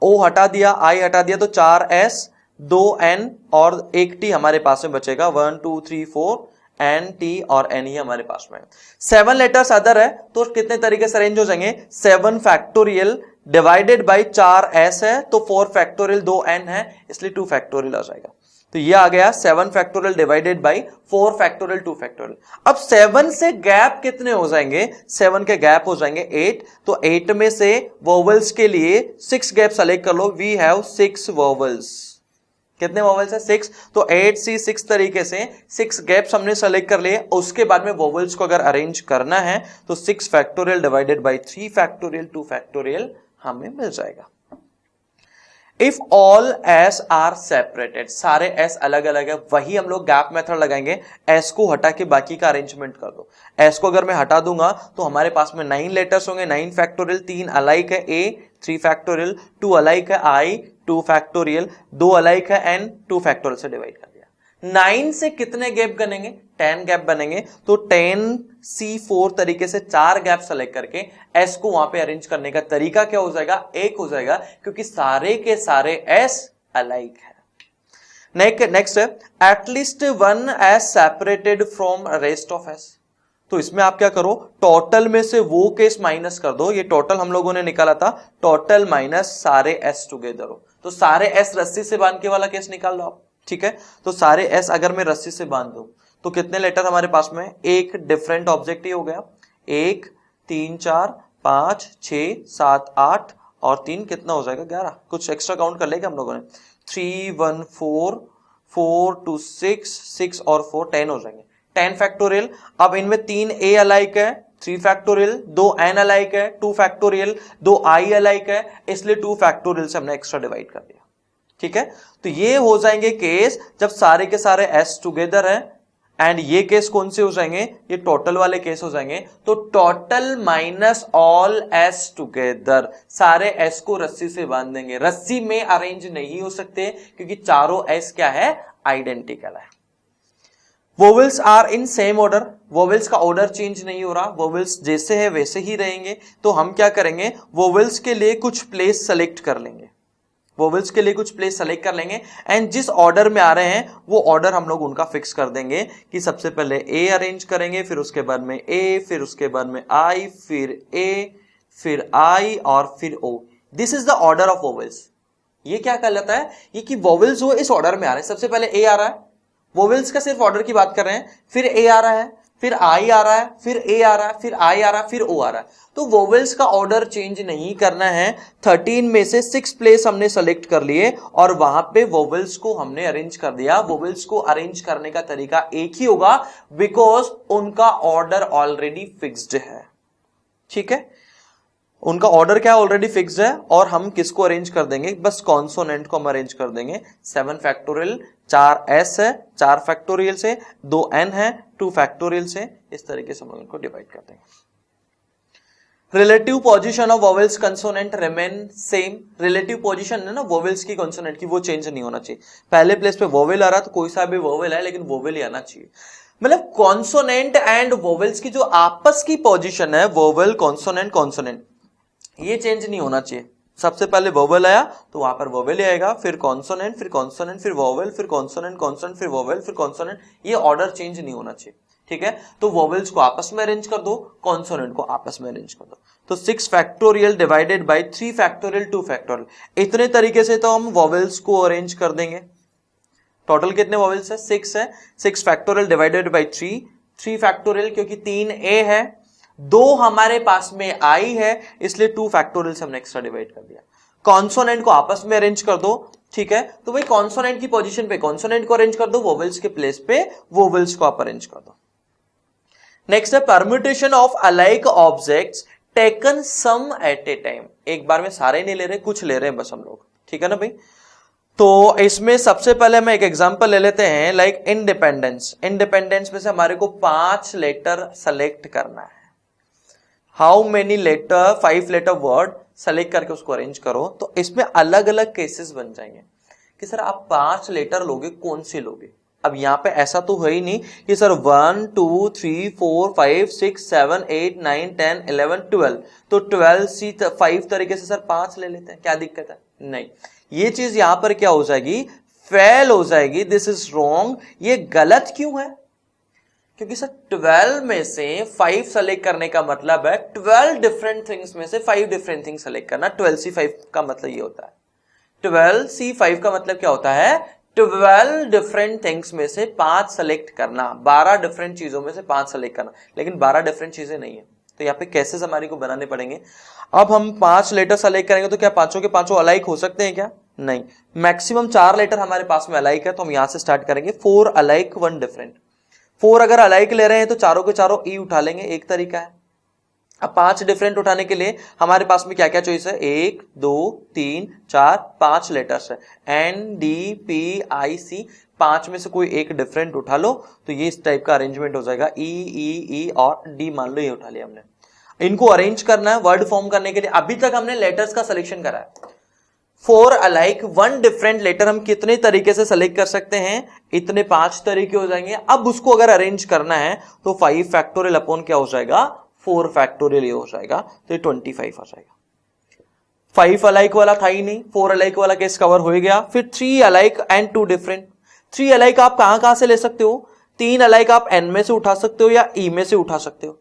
ओ हटा दिया, आई हटा दिया, तो 4 एस 2 एन और 1 टी हमारे पास में बचेगा। 1 2 3 4 एन टी और एन ही हमारे पास में। 7 लेटर्स अदर है तो कितने तरीके से अरेंज हो जाएंगे, 7 फैक्टोरियल डिवाइडेड बाई 4 एस है तो 4 फैक्टोरियल 2 एन है इसलिए 2 फैक्टोरियल आ जाएगा। तो ये आ गया 7 factorial divided by 4 factorial 2 factorial. अब 7 से गैप कितने हो जाएंगे, 7 के गैप हो जाएंगे 8, तो 8 में से वोवेल्स के लिए 6 गैप सेलेक्ट कर लो। वी हैव 6 वोवेल्स, कितने वोवेल्स है 6, तो 8 सी 6 तरीके से 6 गैप्स हमने सेलेक्ट कर लिए। उसके बाद में वोवेल्स को अगर अरेंज करना है तो 6 factorial divided by 3 factorial 2 factorial हमें मिल जाएगा। If all S R separated, सारे एस अलग अलग है, वही हम लोग गैप मेथड लगाएंगे। एस को हटा के बाकी का अरेंजमेंट कर दो। एस को अगर मैं हटा दूंगा तो हमारे पास में 9 लेटर्स होंगे, 9 फैक्टोरियल, 3 अलाइक है ए 3 फैक्टोरियल, 2 अलाइक है आई 2 फैक्टोरियल, 2 अलाइक है एन 2 फैक्टोरियल से डिवाइड कर दिया। 9 से कितने गैप बनेंगे, 10 गैप बनेंगे, तो 10 C4 तरीके से 4 गैप सेलेक्ट करके S को वहां पे अरेंज करने का तरीका क्या हो जाएगा, एक हो जाएगा, क्योंकि सारे के सारे S अलाइक है। नेक्स्ट है at least 1 S separated from rest of S। तो इसमें आप क्या करो, टोटल में से वो केस माइनस कर दो। ये टोटल हम लोगों ने निकाला था, टोटल माइनस सारे S टुगेदर हो, तो सारे S रस्सी से बांध के वाला केस निकाल लो आप, ठीक है। तो सारे S अगर मैं रस्सी से बांध दूं तो कितने लेटर हमारे पास में, एक डिफरेंट ऑब्जेक्ट ही हो गया, 1 3 4 5 6 7 8 और 3 कितना हो जाएगा 11, कुछ एक्स्ट्रा काउंट कर लेगा हम लोगों ने, 3 1 4 4 2 6 6 और 4 10 हो जाएंगे, 10 फैक्टोरियल। अब इनमें 3 ए अलाइक है 3 फैक्टोरियल, 2 एन अलाइक है 2 फैक्टोरियल, 2 आई अलाइक है इसलिए 2 फैक्टोरियल से हमने एक्स्ट्रा डिवाइड कर दिया, ठीक है। तो ये हो जाएंगे केस जब सारे के सारे एस टुगेदर है, एंड ये केस कौन से हो जाएंगे, ये टोटल वाले केस हो जाएंगे। तो total minus all S together, सारे एस को रस्सी से बांध देंगे। रस्सी में अरेंज नहीं हो सकते क्योंकि चारों एस क्या है, आइडेंटिकल है। Vowels are in same order, vowels का ऑर्डर चेंज नहीं हो रहा, वोवेल्स जैसे है वैसे ही रहेंगे। तो हम क्या करेंगे, वोवेल्स के लिए कुछ प्लेस सेलेक्ट कर लेंगे, वोवेल्स के लिए कुछ प्लेस सेलेक्ट कर लेंगे, एंड जिस ऑर्डर में आ रहे हैं वो ऑर्डर हम लोग उनका फिक्स कर देंगे कि सबसे पहले ए अरेंज करेंगे, फिर उसके बाद में ए, फिर उसके बाद में आई, फिर ए, फिर आई और फिर O. This is the order of vowels. ये क्या कहलाता है, ये कि वोवेल्स वो इस ऑर्डर में आ रहे हैं, सबसे पहले ए आ रहा है, वोवेल्स का सिर्फ ऑर्डर की बात कर रहे हैं, फिर ए आ रहा है, फिर आई आ रहा है, फिर ए आ रहा है, फिर आई आ रहा है, फिर ओ आ रहा है। तो वोवेल्स का ऑर्डर चेंज नहीं करना है। 13 में से 6 प्लेस हमने सेलेक्ट कर लिए और वहां पे वोवेल्स को हमने अरेंज कर दिया। वोवेल्स को अरेंज करने का तरीका एक ही होगा बिकॉज उनका ऑर्डर ऑलरेडी फिक्स्ड है, ठीक है। उनका ऑर्डर क्या ऑलरेडी फिक्स्ड है और हम किसको अरेंज कर देंगे, बस कॉन्सोनेंट को हम अरेंज कर देंगे। 7 फैक्टोरियल 4 एस है 4 फैक्टोरियल से, 2 एन है 2 फैक्टोरियल से, इस तरीके से हम उनको डिवाइड कर देंगे। Relative position of vowels consonant remain same. Relative position है ना वोवेल्स की कंसोनेंट की, वो चेंज नहीं होना चाहिए। पहले प्लेस पे वोवेल आ रहा तो कोई सा भी वोवेल है लेकिन वोवेल ही आना चाहिए। मतलब कॉन्सोनेंट एंड वोवेल्स की जो आपस की पोजीशन है, वोवेल कॉन्सोनेंट कॉन्सोनेंट, ये चेंज नहीं होना चाहिए। सबसे पहले वोवेल आया तो वहां पर वोवेल ही आएगा, फिर कॉन्सोनेंट, फिर कॉन्सोनेंट, फिर वोवेल, फिर कॉन्सोनेंट, कॉन्सोनेंट, फिर वोवेल, फिर कॉन्सोनेंट। ये ऑर्डर चेंज नहीं होना चाहिए, ठीक है। तो वोवेल्स को आपस में अरेंज कर दो, कॉन्सोनेंट को आपस में अरेंज कर दो। तो 6 factorial divided by 3 factorial 2 factorial, इतने तरीके से तो हम वोवेल्स को अरेंज कर देंगे। टोटल कितने वोवेल्स है, 6 है। 6 फैक्टोरियल डिवाइडेड बाई 3 फैक्टोरियल, क्योंकि 3 ए है, 2 हमारे पास में आई है इसलिए 2 फैक्टोरियल से हमने एक्स्ट्रा डिवाइड कर दिया। कॉन्सोनेंट को आपस में अरेंज कर दो, ठीक है। तो भाई कॉन्सोनेंट की पोजीशन पे कॉन्सोनेंट को अरेंज कर दो, वोवेल्स के प्लेस पे वोवेल्स को आप अरेंज कर दो। नेक्स्ट है permutation of alike objects taken some at a time. एक बार में सारे नहीं ले रहे, कुछ ले रहे हैं बस हम लोग, ठीक है ना भाई। तो इसमें सबसे पहले हम एक एग्जांपल ले लेते हैं, लाइक इंडिपेंडेंस। इंडिपेंडेंस में से हमारे को 5 लेटर सेलेक्ट करना है। How many letter, 5 letter word select करके उसको अरेंज करो। तो इसमें अलग अलग केसेस बन जाएंगे कि सर आप 5 लेटर लोगे, कौन से लोगे? अब यहां पे ऐसा तो है ही नहीं कि सर 1 2 3 4 5 6 7 8 9 10 11 12, तो 12C5 तरीके से सर 5 ले लेते हैं, क्या दिक्कत है? नहीं, ये चीज यहां पर क्या हो जाएगी, फेल हो जाएगी। This is wrong. ये गलत क्यों है? क्योंकि सर 12 में से 5 सेलेक्ट करने का मतलब है 12 डिफरेंट थिंग्स में से 5 डिफरेंट थिंग्स सेलेक्ट करना। 12C5 का मतलब ये होता है। 12C5 का मतलब क्या होता है? 12 डिफरेंट थिंग्स में से 5 सेलेक्ट करना, 12 डिफरेंट चीजों में से 5 सेलेक्ट करना, लेकिन 12 डिफरेंट चीजें नहीं है। तो यहाँ पे कैसे हमारे को बनाने पड़ेंगे? अब हम 5 लेटर सेलेक्ट करेंगे तो क्या पांचों के पांचों अलाइक हो सकते हैं क्या? नहीं, मैक्सिमम 4 लेटर हमारे पास में अलाइक है, तो हम यहां से स्टार्ट करेंगे। 4 अलाइक 1 डिफरेंट। 4 अगर अलाइक ले रहे हैं तो चारों के चारों ई उठा लेंगे, एक तरीका है। अब 5 डिफरेंट उठाने के लिए हमारे पास में क्या क्या चॉइस है? 1 2 3 4 5 लेटर्स है, NDPIC, 5 में से कोई एक डिफरेंट उठा लो तो ये इस टाइप का अरेंजमेंट हो जाएगा। ई और डी मान लो ये उठा लिया हमने। इनको अरेंज करना है वर्ड फॉर्म करने के लिए। अभी तक हमने लेटर्स का सिलेक्शन करा है। 4 अलाइक 1 डिफरेंट लेटर हम कितने तरीके से सेलेक्ट कर सकते हैं? इतने 5 तरीके हो जाएंगे। अब उसको अगर अरेंज करना है तो 5 फैक्टोरियल अपॉन क्या हो जाएगा? 4 फैक्टोरियल हो जाएगा, तो ये 25 आ जाएगा। 5 अलाइक वाला था ही नहीं, 4 अलाइक वाला केस कवर हो गया। फिर 3 अलाइक एंड 2 डिफरेंट। 3 अलाइक आप कहां से ले सकते हो? 3 अलाइक आप N में से उठा सकते हो या E में से उठा सकते हो।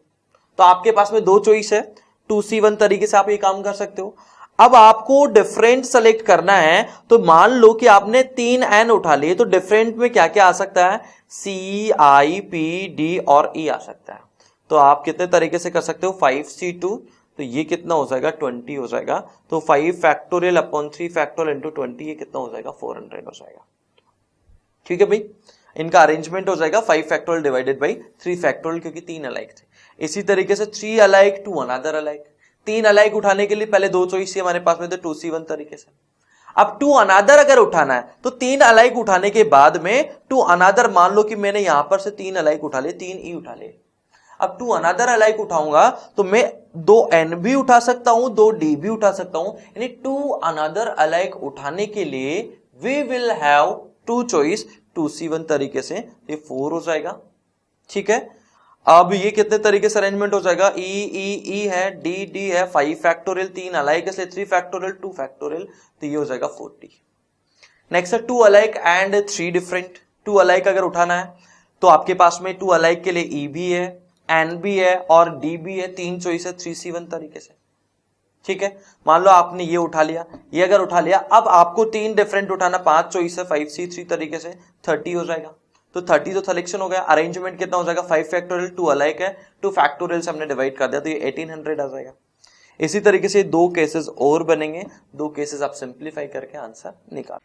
तो आपके पास में 2 चॉइस है, 2C1 तरीके से आप ये काम कर सकते हो। अब आपको डिफरेंट सेलेक्ट करना है, तो मान लो कि आपने 3 N उठा लिए, तो डिफरेंट में क्या क्या आ सकता है? CIPD और E आ सकता है। तो आप कितने तरीके से कर सकते हो? 5C2, तो ये कितना हो जाएगा? 20 हो जाएगा। तो 5 फैक्टोरियल अपॉन 3 फैक्टोरियल इंटू 20, ये कितना हो जाएगा? 400 हो जाएगा। ठीक है भाई, इनका अरेंजमेंट हो जाएगा 5 फैक्टोरियल डिवाइडेड बाई 3 फैक्टोरियल, क्योंकि 3 अलाइक थे। इसी तरीके से 3 alike to another alike. 3 alike उठाने के लिए पहले 2 चॉइस हमारे पास में थे, 2C1 तरीके से। अब 2 अनदर अगर उठाना है तो 3 अलाइक उठाने के बाद में 2 अनदर, मान लो कि मैंने यहां पर से 3 अलाइक उठा लिए, 3 ई उठा लिए। अब 2 अनदर अलाइक उठाऊंगा तो मैं 2 N भी उठा सकता हूं, 2 D भी उठा सकता हूं। यानी 2 अनदर अलाइक उठाने के लिए we will have 2 choice, 2C1 तरीके से, ये 4 हो जाएगा। ठीक है, अब ये कितने तरीके से अरेंजमेंट हो जाएगा? ई है, डी है, 5 फैक्टोरियल, 3 अलाइक से 3 फैक्टोरियल 2 फैक्टोरियल, तो ये हो जाएगा 40। नेक्स्ट है 2 अलाइक एंड 3 डिफरेंट। 2 अलाइक अगर उठाना है तो आपके पास में 2 अलाइक के लिए ई भी है, एन भी है और डी भी है, 3 चॉइस है 3C1 तरीके से। ठीक है, मान लो आपने ये उठा लिया, ये अगर उठा लिया, अब आपको 3 डिफरेंट उठाना, 5 चॉइस है 5C3 तरीके से, 30 हो जाएगा। तो 30 तो सिलेक्शन हो गया। अरेंजमेंट कितना हो जाएगा? 5 फैक्टोरियल, 2 अलाइक है, 2 फैक्टोरियल से हमने डिवाइड कर दिया, तो ये 1800 आ जाएगा। इसी तरीके से 2 केसेस और बनेंगे, 2 केसेस आप सिंप्लीफाई करके आंसर निकाल।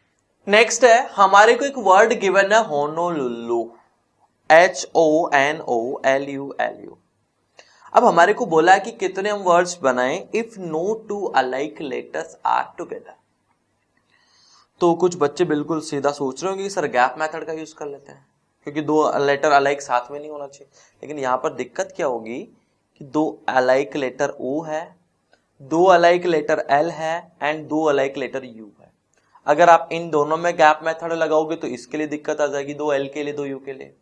नेक्स्ट है, हमारे को एक वर्ड गिवन है होनोलुलु, HONOLULU। अब हमारे को बोला है कि कितने हम वर्ड्स बनाएं if no 2 alike letters are together. तो कुछ बच्चे बिल्कुल सीधा सोच रहे होंगे कि सर गैप मेथड का यूज कर लेते हैं, क्योंकि 2 लेटर अलाइक साथ में नहीं होना चाहिए। लेकिन यहां पर दिक्कत क्या होगी कि 2 अलाइक लेटर O है, 2 अलाइक लेटर L है एंड 2 अलाइक लेटर U है। अगर आप इन दोनों में गैप मेथड लगाओगे तो इसके लिए दिक्कत आ जाएगी, 2 L के लिए 2 U के लिए।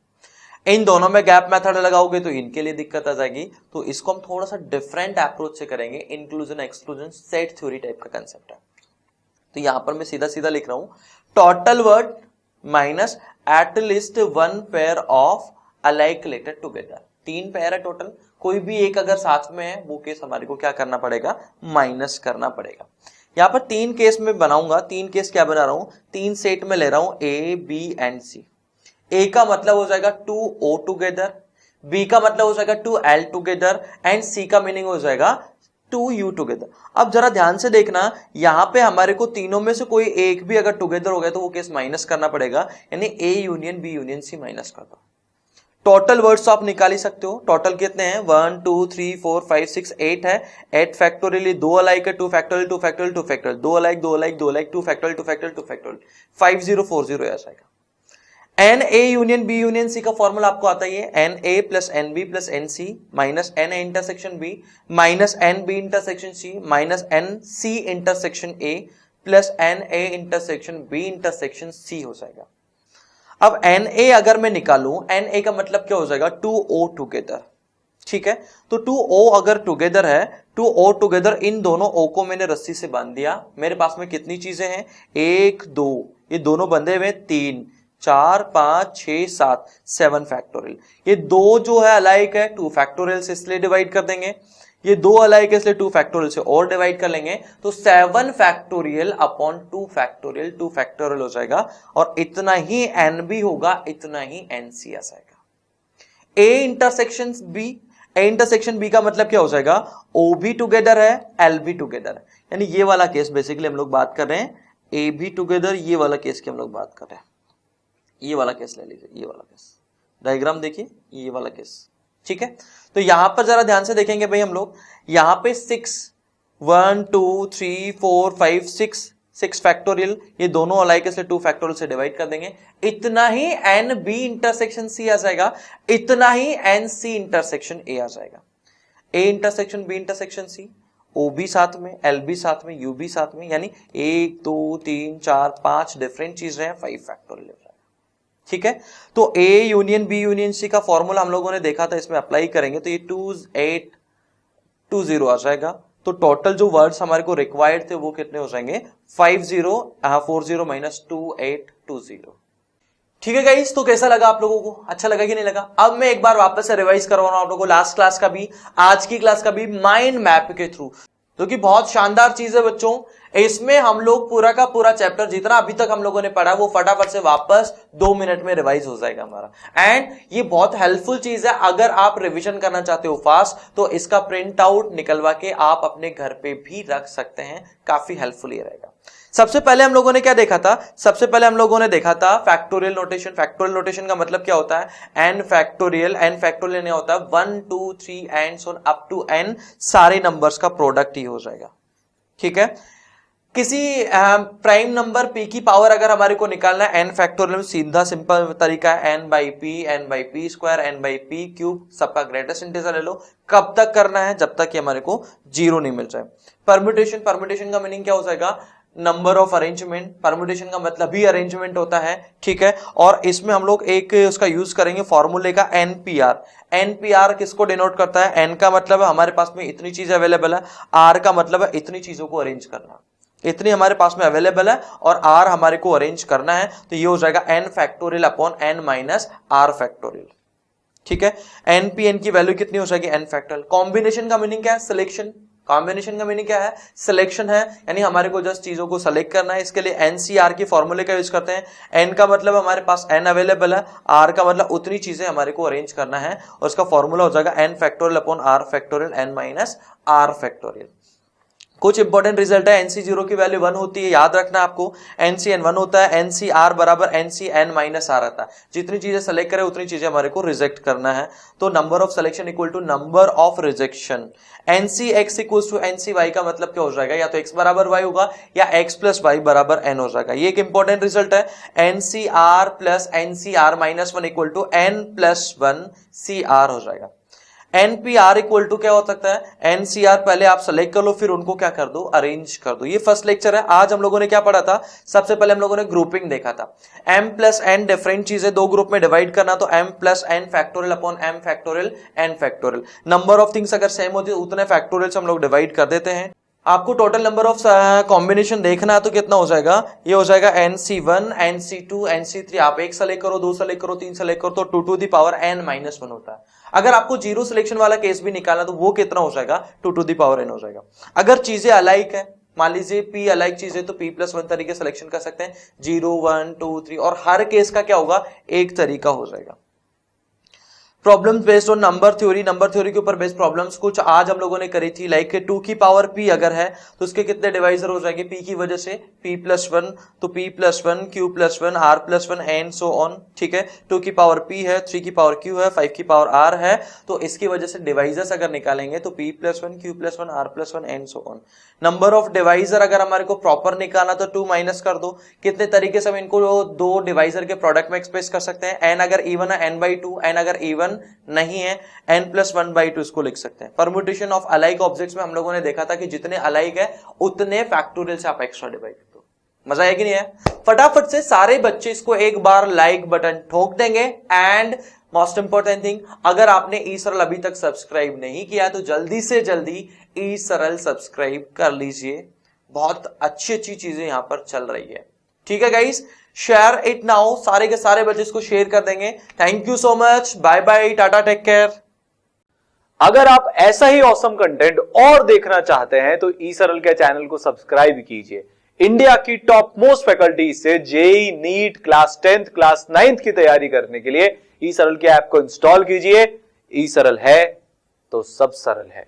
इन दोनों में गैप मेथड लगाओगे तो इनके लिए दिक्कत आ जाएगी। तो इसको हम थोड़ा सा डिफरेंट अप्रोच से करेंगे, inclusion exclusion set theory type का कंसेप्ट है। तो यहां पर मैं सीधा सीधा लिख रहा हूं, total word minus at least 1 pair of alike letter together. 3 pair है टोटल, कोई भी एक अगर साथ में है वो केस हमारे को क्या करना पड़ेगा? माइनस करना पड़ेगा। यहां पर 3 केस में बनाऊंगा। 3 केस क्या बना रहा हूं? 3 सेट में ले रहा हूं, A, B and C। A का मतलब हो जाएगा 2O टुगेदर, B का मतलब हो जाएगा 2L टुगेदर एंड C का मीनिंग हो जाएगा 2U टुगेदर। अब जरा ध्यान से देखना, यहां पे हमारे को तीनों में से कोई एक भी अगर टुगेदर हो गया तो वो केस माइनस करना पड़ेगा, यानी A union B union C minus कर दो। टोटल वर्ड्स आप निकाल ही सकते हो। टोटल कितने हैं? 1 2 3 4 5 6 8 है। 8 फैक्टोरियल, 2 अलाइक है, 2 factorial 2 factorial 2 factorial, 2 alike 2 alike 2 alike 2 factorial 2 factorial 2 factorial, 5040 आ जाएगा। N A union B union C का फॉर्मूला आपको आता ही है, n A plus n B plus n C minus n A intersection B minus n B intersection C minus n C intersection A plus n A intersection B intersection C हो जाएगा। अब N A अगर मैं निकालूं, N A का मतलब क्या हो जाएगा, 2O टुगेदर, ठीक है। तो 2O अगर टुगेदर है, 2O टुगेदर, इन दोनों O को मैंने रस्सी से बांध दिया। मेरे पास में कितनी चीजें हैं, 1 2, ये दोनों बंधे हुए 3 4 5 6 7 7 फैक्टोरियल। ये दो जो है अलाइक है 2 फैक्टोरियल से, इसलिए डिवाइड कर देंगे। ये दो अलाइक है इसलिए 2 फैक्टोरियल से और डिवाइड कर लेंगे, तो 7 फैक्टोरियल अपॉन 2 फैक्टोरियल, 2 फैक्टोरियल हो जाएगा। और इतना ही एन भी होगा, इतना ही एन सी आ जाएगा। A intersection B, A intersection B का मतलब क्या हो जाएगा, ओ भी टुगेदर है, एल भी टुगेदर है, यानी ये वाला केस बेसिकली हम लोग बात कर रहे हैं, ए भी टुगेदर, ये वाला केस की हम लोग बात कर रहे हैं। ये वाला केस ले लीजिए, ये वाला केस, डायग्राम देखिए, ये वाला केस, ठीक है। तो यहां पर जरा ध्यान से देखेंगे भाई हम लोग, यहां पे 6 1 2 3 4 5 6 फैक्टोरियल, ये दोनों अलाइक इसलिए 2 फैक्टोरियल से डिवाइड कर देंगे। इतना ही एन बी इंटरसेक्शन सी आ जाएगा, इतना ही एन सी इंटरसेक्शन ए आ जाएगा। A intersection B intersection C, ओ भी साथ में, एल भी साथ में, यू भी साथ में, यानी 1 2 3 4 5 डिफरेंट चीजें हैं, 5 फैक्टोरियल, ठीक है। तो A union B union C का फॉर्मूला हम लोगों ने देखा था, इसमें अप्लाई करेंगे तो ये 2820 आ जाएगा। तो टोटल जो वर्ड्स हमारे को रिक्वायर्ड थे वो कितने हो जाएंगे, 40 माइनस 2820। ठीक है गाइस, तो कैसा लगा आप लोगों को, अच्छा लगा कि नहीं लगा। अब मैं एक बार वापस से रिवाइज करवा रहा हूं आप लोगों को, लास्ट क्लास का भी, आज की क्लास का भी, माइंड मैप के थ्रू, जो कि बहुत शानदार चीज है बच्चों। इसमें हम लोग पूरा का पूरा चैप्टर जितना अभी तक हम लोगों ने पढ़ा वो फटाफट से वापस 2 मिनट में रिवाइज हो जाएगा हमारा। एंड ये बहुत हेल्पफुल चीज है, अगर आप रिवीजन करना चाहते हो फास्ट, तो इसका प्रिंट आउट निकलवा के आप अपने घर पे भी रख सकते हैं, काफी हेल्पफुल ये रहेगा। सबसे पहले हम लोगों ने क्या देखा था, सबसे पहले हम लोगों ने देखा था फैक्टोरियल नोटेशन। फैक्टोरियल नोटेशन का मतलब क्या होता है, एन फैक्टोरियल, एन फैक्टोरियल नहीं होता है 1 2 3 and so up to n, सारे नंबर्स का प्रोडक्ट ही हो जाएगा, ठीक है। किसी प्राइम नंबर p की पावर अगर हमारे को निकालना है, एन फैक्टोरियल में सीधा सिंपल तरीका है, n by p square, n by p cube, सबका ग्रेटेस्ट इंटीजर ले लो। कब तक करना है, जब तक कि हमारे को 0 नहीं मिल जाए। परम्यूटेशन, परम्यूटेशन का मीनिंग क्या हो जाएगा, नंबर ऑफ अरेंजमेंट, परम्यूटेशन का मतलब ही अरेंजमेंट होता है, ठीक है। और इसमें हम लोग एक उसका यूज करेंगे फॉर्मूले का, एनपीआर। एनपीआर किसको डिनोट करता है, एन का मतलब है हमारे पास में इतनी चीज अवेलेबल है, आर का मतलब है इतनी चीजों को अरेंज करना, इतनी हमारे पास में अवेलेबल है और आर हमारे को अरेंज करना है, तो ये हो जाएगा n factorial upon n minus r factorial, ठीक है। एन पी एन की वैल्यू कितनी हो जाएगी, एन फैक्टोरियल। कॉम्बिनेशन का मीनिंग क्या है, सिलेक्शन। कॉम्बिनेशन का मीनिंग क्या है, सिलेक्शन है, यानी हमारे को जस्ट चीजों को सेलेक्ट करना है। इसके लिए एनसीआर के फॉर्मूले का यूज करते हैं। एन का मतलब हमारे पास एन अवेलेबल है, आर का मतलब उतनी चीजें हमारे को अरेंज करना है, और उसका फॉर्मूला हो जाएगा n factorial upon r factorial, n minus r factorial. कुछ इंपॉर्टेंट रिजल्ट है, एनसी 0 की वैल्यू 1 होती है, याद रखना आपको। एनसी एन 1 होता है, एनसी आर बराबर एनसी एन माइनस आर आता है। जितनी चीजें सेलेक्ट करें उतनी चीजें हमारे को रिजेक्ट करना है, तो number of selection equal to number of rejection. N C x equal to n C y का मतलब क्या हो जाएगा, या तो एक्स बराबर वाई होगा या एक्स प्लस वाई बराबर एन हो जाएगा। ये एक इंपॉर्टेंट रिजल्ट है। N C r plus n C r minus 1 equal to n plus 1 C r हो जाएगा। एनपीआर इक्वल टू क्या हो सकता है, एनसीआर पहले आप सेलेक्ट कर लो, फिर उनको क्या कर दो, अरेंज कर दो। ये फर्स्ट लेक्चर है। आज हम लोगों ने क्या पढ़ा था, सबसे पहले हम लोगों ने ग्रुपिंग देखा था। m प्लस एन डिफरेंट चीजें दो ग्रुप में डिवाइड करना, तो m plus n factorial upon m factorial n factorial. Number of things अगर सेम होती है उतने फैक्टोरियल से हम लोग डिवाइड कर देते हैं। आपको टोटल नंबर ऑफ कॉम्बिनेशन देखना है तो कितना हो जाएगा, ये हो जाएगा NC1 NC2 NC3। आप एक सेलेक्ट करो, दो सेलेक्ट करो, तीन सेलेक्ट करो, तो 2 to the power n minus 1 होता है। अगर आपको जीरो सिलेक्शन वाला केस भी निकालना तो वो कितना हो जाएगा, 2 टू द पावर n हो जाएगा। अगर चीजें अलाइक है, मान लीजिए p अलाइक चीजें, तो p प्लस 1 तरीके सिलेक्शन कर सकते हैं, 0 1 2 3, और हर केस का क्या होगा, एक तरीका हो जाएगा। Problems based on number theory, number theory के ऊपर बेस्ड प्रॉब्लम्स कुछ आज हम लोगों ने करी थी। लाइक 2 की पावर p अगर है तो उसके कितने डिवाइजर हो जाएंगे, p की वजह से p प्लस 1, तो p plus 1 q plus 1 r plus 1 and so on, ठीक है। 2 की पावर p है, 3 की पावर q है, 5 की पावर r है, तो इसकी वजह से डिवाइजर्स अगर निकालेंगे तो p plus 1 q plus 1 r plus 1 and so on. Number of divisor अगर हमारे को प्रॉपर निकालना तो 2 माइनस कर दो। कितने तरीके से हम इनको दो डिवाइजर के प्रोडक्ट में एक्सप्रेस कर सकते हैं, n अगर इवन है n/2, n अगर इवन नहीं है n प्लस 1/2 इसको लिख सकते हैं। परम्यूटेशन ऑफ अलाइक ऑब्जेक्ट्स में हम लोगों ने देखा था कि जितने अलाइक है उतने फैक्टोरियल से आप एक्स्ट्रा डिवाइड करते हो। मजा है कि नहीं है? फटाफट से सारे बच्चे इसको एक बार लाइक बटन ठोक देंगे। एंड मोस्ट इंपॉर्टेंट थिंग, अगर आपने ई सरल अभी तक सब्सक्राइब नहीं किया तो जल्दी से जल्दी ई सरल सब्सक्राइब कर लीजिए। बहुत अच्छी अच्छी चीजें यहां पर चल रही है। ठीक है गाइस, शेयर इट नाउ, सारे के सारे बच्चे इसको शेयर कर देंगे। Thank you so much, bye bye, tata, take care. अगर आप ऐसा ही ऑसम कंटेंट और देखना चाहते हैं तो ई सरल के चैनल को सब्सक्राइब कीजिए। इंडिया की टॉप मोस्ट फैकल्टी से JEE, NEET, class 10th, class 9th की तैयारी करने के लिए ई सरल के ऐप को इंस्टॉल कीजिए। ई सरल है तो सब सरल है।